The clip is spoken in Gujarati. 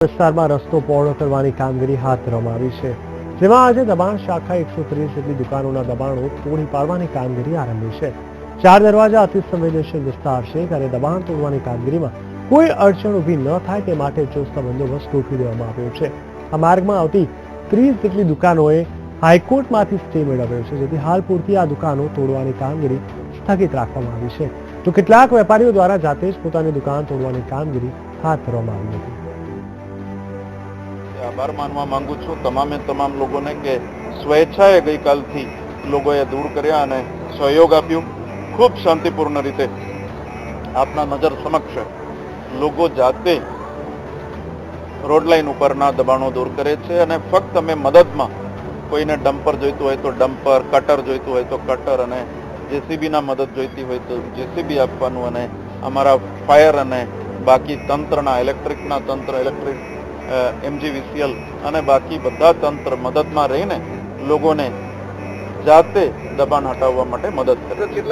વિસ્તારમાં રસ્તો પહોળો કરવાની કામગીરી હાથ ધરવામાં આવી છે, જેમાં આજે દબાણ શાખા 130 જેટલી દુકાનોના દબાણો તોડી પાડવાની કામગીરી આરંભી છે। 4 દરવાજા અતિ સંવેદનશીલ વિસ્તાર છે, ત્યારે દબાણ તોડવાની કામગીરીમાં કોઈ અડચણ ઊભી ન થાય તે માટે ચુસ્ત બંદોબસ્ત ગોઠવી દેવામાં આવ્યો છે। આ માર્ગમાં આવતી 30 જેટલી દુકાનોએ હાઈકોર્ટમાંથી સ્ટે મેળવ્યો છે, જેથી હાલ પૂરતી આ દુકાનો તોડવાની કામગીરી સ્થગિત રાખવામાં આવી છે, તો કેટલાક વેપારીઓ દ્વારા જાતે જ પોતાની દુકાન તોડવાની કામગીરી હાથ ધરવામાં આવી હતી। આભાર માનવા માંગુ છું તમામ લોકોને કે સ્વેચ્છાએ ગઈકાલથી લોકોએ દૂર કર્યા અને સહયોગ આપ્યું। ખૂબ શાંતિપૂર્ણ રીતે આપના નજર સમક્ષ લોકો જાતે રોડ લાઈન ઉપરના દબાણો દૂર કરે છે અને ફક્ત અમે મદદમાં કોઈને ડમ્પર જોઈતું હોય તો ડમ્પર, કટર જોઈતું હોય તો કટર અને જેસીબીના મદદ જોઈતી હોય તો જેસીબી આપવાનું અને અમારા ફાયર અને બાકી તંત્રના ઇલેક્ટ્રિકના તંત્ર MGVCL અને બાકી બધા તંત્ર મદદમાં રહીને લોકોને જાતે દબાણ હટાવવા માટે મદદ કરે છે।